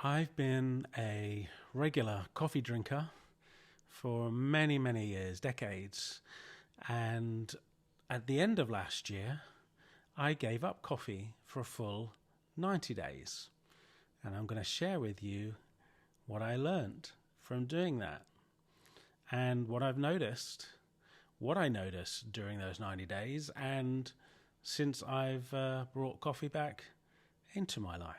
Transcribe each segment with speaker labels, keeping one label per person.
Speaker 1: I've been a regular coffee drinker for many, many years, decades. And at the end of last year, I gave up coffee for a full 90 days. And I'm going to share with you what I learned from doing that and what I noticed during those 90 days and since I've brought coffee back into my life.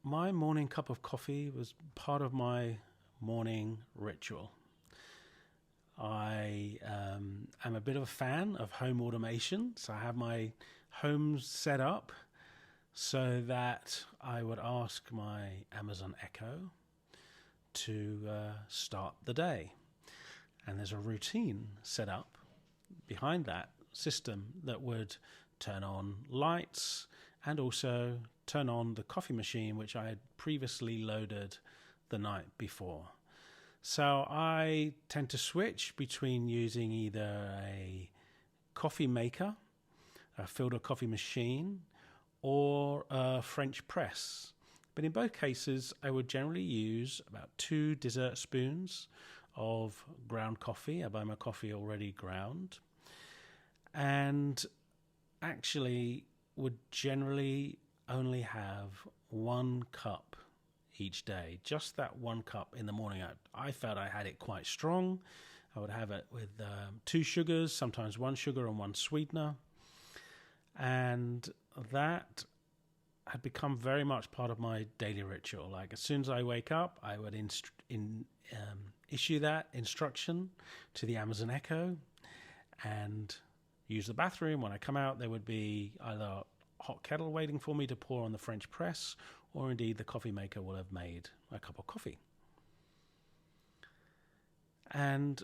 Speaker 1: My morning cup of coffee was part of my morning ritual. I am a bit of a fan of home automation, so I have my home set up so that I would ask my Amazon Echo to start the day. And there's a routine set up behind that system that would turn on lights and also turn on the coffee machine, which I had previously loaded the night before. So I tend to switch between using either a coffee maker, a filter coffee machine, or a French press. But in both cases, I would generally use about 2 dessert spoons of ground coffee. I buy my coffee already ground. And actually would generally only have 1 cup each day, just that 1 cup in the morning. I felt I had it quite strong. I would have it with 2 sugars, sometimes 1 sugar and 1 sweetener. And that had become very much part of my daily ritual. Like as soon as I wake up, I would issue that instruction to the Amazon Echo and use the bathroom. When I come out, there would be either a hot kettle waiting for me to pour on the French press, or indeed the coffee maker will have made a cup of coffee. And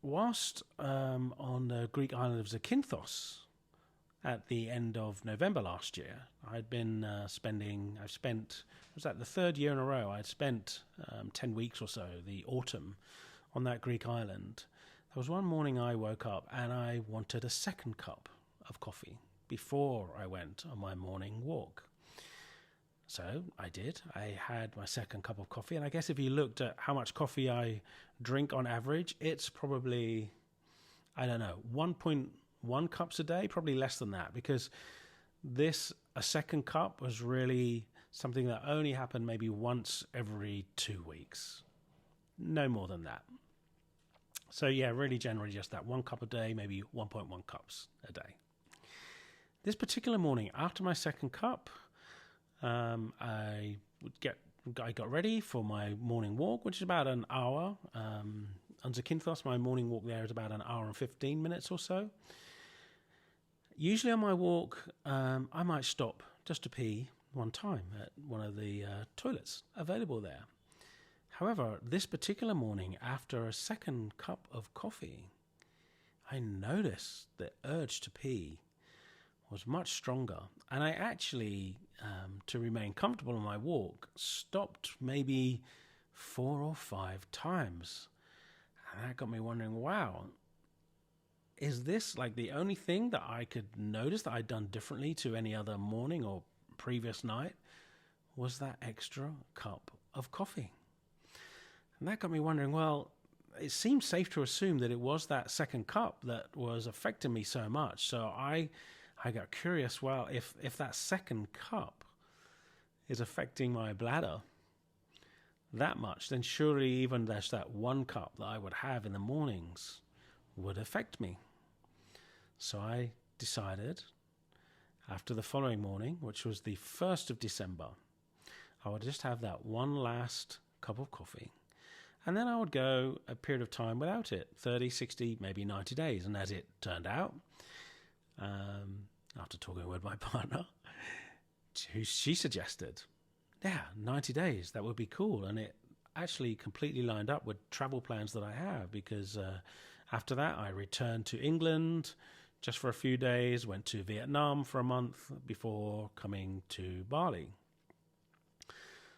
Speaker 1: whilst on the Greek island of Zakynthos at the end of November last year, it was that the 3rd year in a row, I'd spent 10 weeks or so, the autumn, on that Greek island. There was one morning I woke up and I wanted a 2nd cup of coffee before I went on my morning walk. So I did. I had my 2nd cup of coffee, and I guess if you looked at how much coffee I drink on average, it's probably, 1.1 cups a day, probably less than that, because a 2nd cup was really something that only happened maybe once every 2 weeks. No more than that. So yeah, really generally just that 1 cup a day, maybe 1.1 cups a day. This particular morning, after my 2nd cup, I got ready for my morning walk, which is about an hour. On Zakynthos, my morning walk there is about an hour and 15 minutes or so. Usually on my walk, I might stop just to pee one time at one of the toilets available there. However, this particular morning, after a 2nd cup of coffee, I noticed the urge to pee was much stronger. And I actually, to remain comfortable on my walk, stopped maybe 4 or 5 times. And that got me wondering, wow, is this like the only thing that I could notice that I'd done differently to any other morning or previous night? Was that extra cup of coffee? And that got me wondering, well, it seems safe to assume that it was that 2nd cup that was affecting me so much. So I got curious, well, if that 2nd cup is affecting my bladder that much, then surely even just that 1 cup that I would have in the mornings would affect me. So I decided after the following morning, which was the 1st of December, I would just have that one last cup of coffee. And then I would go a period of time without it, 30, 60, maybe 90 days. And as it turned out, after talking with my partner, she suggested, 90 days, that would be cool. And it actually completely lined up with travel plans that I have, because after that I returned to England just for a few days, went to Vietnam for a month before coming to Bali.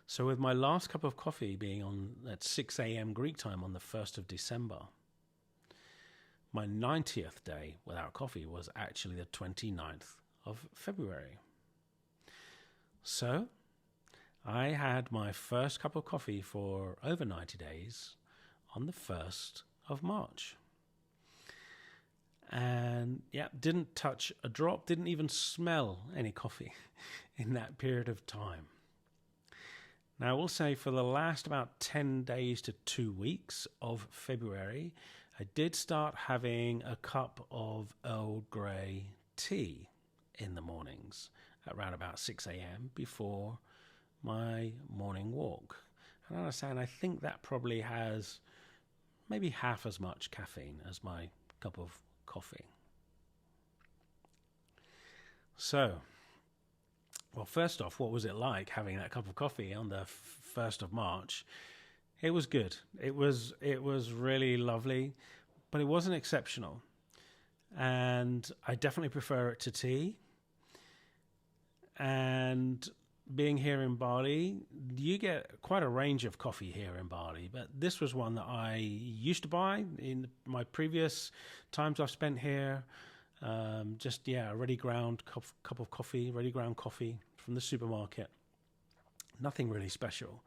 Speaker 1: So with my last cup of coffee being on at 6 a.m. Greek time on the 1st of December, my 90th day without coffee was actually the 29th of February. So I had my first cup of coffee for over 90 days on the 1st of March. And yeah, didn't touch a drop, didn't even smell any coffee in that period of time. Now, I will say for the last about 10 days to 2 weeks of February, I did start having a cup of Earl Grey tea in the mornings at around about 6 a.m. before my morning walk. And I understand, I think that probably has maybe half as much caffeine as my cup of coffee. So, well, first off, what was it like having that cup of coffee on the 1st of March? It was good. It was really lovely, but it wasn't exceptional. And I definitely prefer it to tea. And being here in Bali, you get quite a range of coffee here in Bali, but this was one that I used to buy in my previous times I've spent here. A ready ground cup of coffee, ready ground coffee from the supermarket. Nothing really special.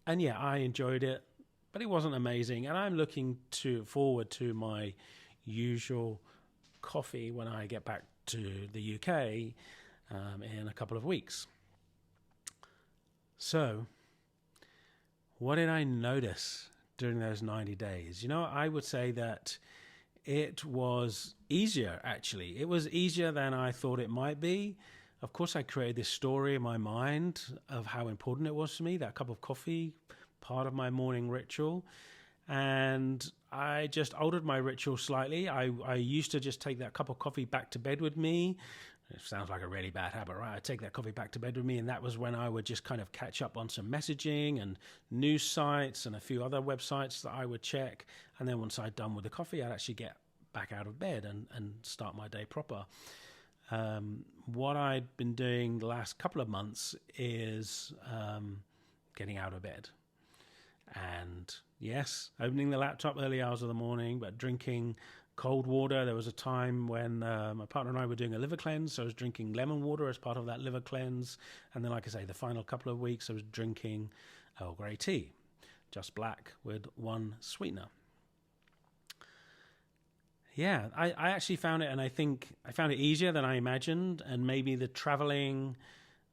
Speaker 1: And yeah, I enjoyed it, but it wasn't amazing. And I'm looking forward to my usual coffee when I get back to the UK in a couple of weeks. So, what did I notice during those 90 days? I would say that it was easier, actually. It was easier than I thought it might be. Of course, I created this story in my mind of how important it was to me, that cup of coffee, part of my morning ritual. And I just altered my ritual slightly. I used to just take that cup of coffee back to bed with me. It sounds like a really bad habit, right? I'd take that coffee back to bed with me, and that was when I would just kind of catch up on some messaging and news sites and a few other websites that I would check. And then once I'd done with the coffee, I'd actually get back out of bed and start my day proper. What I'd been doing the last couple of months is getting out of bed. And yes, opening the laptop early hours of the morning, but drinking cold water. There was a time when my partner and I were doing a liver cleanse, so I was drinking lemon water as part of that liver cleanse. And then, like I say, the final couple of weeks I was drinking Earl Grey tea, just black with one sweetener. Yeah, I actually found it, and I think I found it easier than I imagined, and maybe the traveling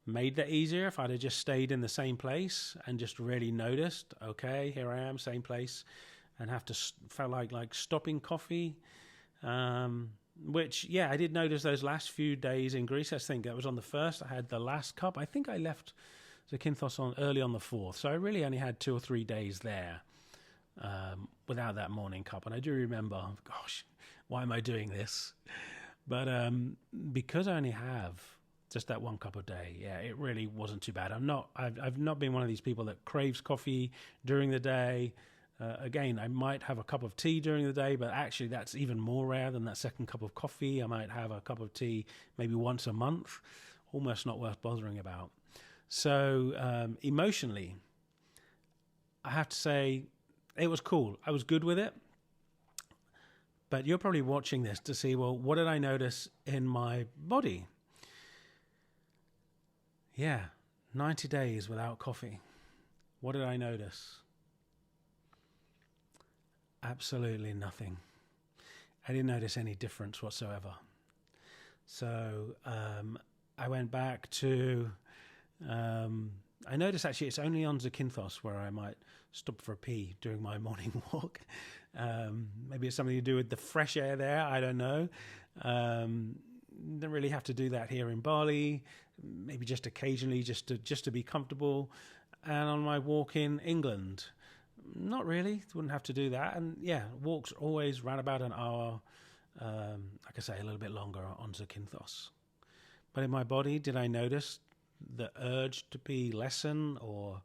Speaker 1: made that easier. If I'd have just stayed in the same place and just really noticed, okay, here I am, same place, and felt like stopping coffee, which, yeah, I did notice those last few days in Greece. I think that was on the 1st. I had the last cup. I think I left Zakynthos early on the 4th, so I really only had 2 or 3 days there without that morning cup. And I do remember, gosh, why am I doing this? But because I only have just that one cup a day, yeah, it really wasn't too bad. I've not been one of these people that craves coffee during the day. Again, I might have a cup of tea during the day, but actually that's even more rare than that second cup of coffee. I might have a cup of tea maybe once a month, almost not worth bothering about. So emotionally, I have to say it was cool. I was good with it. But you're probably watching this to see, well, what did I notice in my body? Yeah, 90 days without coffee. What did I notice? Absolutely nothing. I didn't notice any difference whatsoever. So I went back to... I noticed actually it's only on Zakynthos where I might stop for a pee during my morning walk. Maybe it's something to do with the fresh air there. I don't know. Don't really have to do that here in Bali. Maybe just occasionally, just to be comfortable. And on my walk in England, not really. Wouldn't have to do that. And yeah, walks always around about an hour. Like I say, a little bit longer on Zakynthos. But in my body, did I notice the urge to pee lessen, or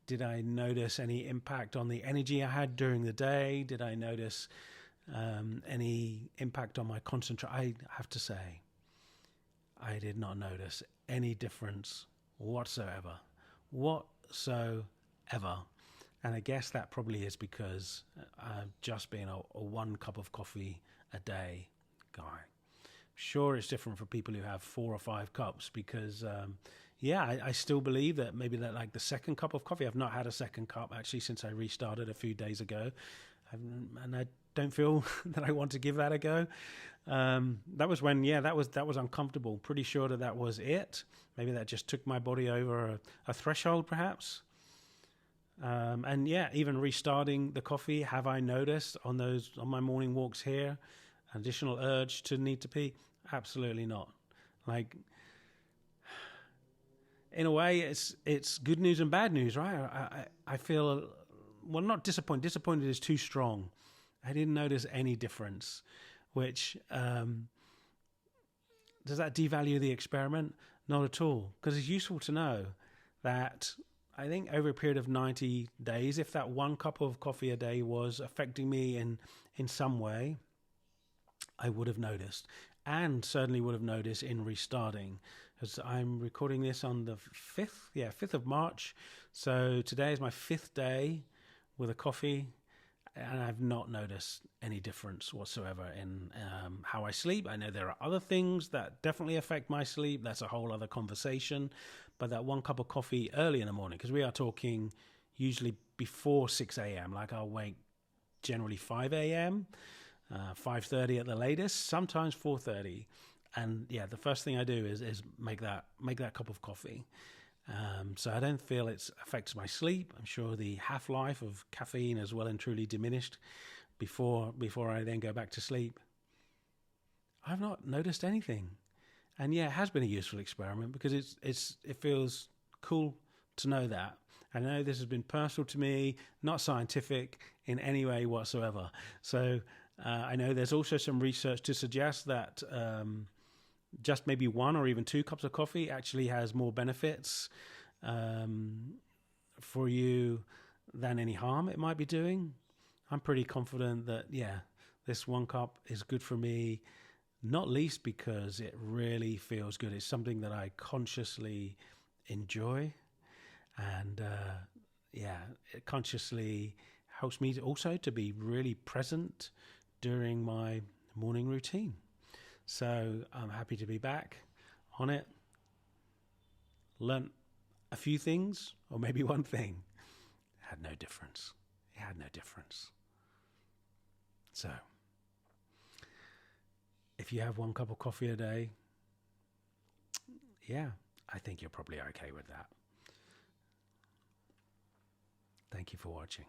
Speaker 1: did I notice any impact on the energy I had during the day? Did I notice any impact on my concentration? I have to say, I did not notice any difference whatsoever. And I guess that probably is because I've just been a 1 cup of coffee a day guy. Sure, it's different for people who have 4 or 5 cups because, yeah, I still believe that maybe that like the second cup of coffee. I've not had a second cup actually since I restarted a few days ago, and I don't feel that I want to give that a go. That was when, yeah, that was uncomfortable. Pretty sure that was it. Maybe that just took my body over a threshold, perhaps. And yeah, even restarting the coffee, have I noticed on my morning walks here, an additional urge to need to pee? Absolutely not. Like, in a way, it's good news and bad news, right? I feel, well, not disappointed. Disappointed is too strong. I didn't notice any difference, which does that devalue the experiment? Not at all, because it's useful to know that I think over a period of 90 days, if that one cup of coffee a day was affecting me in some way, I would have noticed, and certainly would have noticed in restarting, because I'm recording this on the 5th of March. So today is my 5th day with a coffee, and I've not noticed any difference whatsoever in how I sleep. I know there are other things that definitely affect my sleep. That's a whole other conversation. But that one cup of coffee early in the morning, because we are talking usually before 6 a.m., like I'll wake generally 5 a.m., 5:30 at the latest, sometimes 4:30. And yeah, the first thing I do is make that cup of coffee. So I don't feel it affects my sleep. I'm sure the half-life of caffeine is well and truly diminished before I then go back to sleep. I've not noticed anything. And yeah, it has been a useful experiment because it feels cool to know that. I know this has been personal to me, not scientific in any way whatsoever. So I know there's also some research to suggest that just maybe 1 or even 2 cups of coffee actually has more benefits for you than any harm it might be doing. I'm pretty confident that, yeah, this 1 cup is good for me, not least because it really feels good. It's something that I consciously enjoy, and it consciously helps me also to be really present during my morning routine. So I'm happy to be back on it. Learned a few things, or maybe one thing. It had no difference. So if you have 1 cup of coffee a day, yeah, I think you're probably okay with that. Thank you for watching.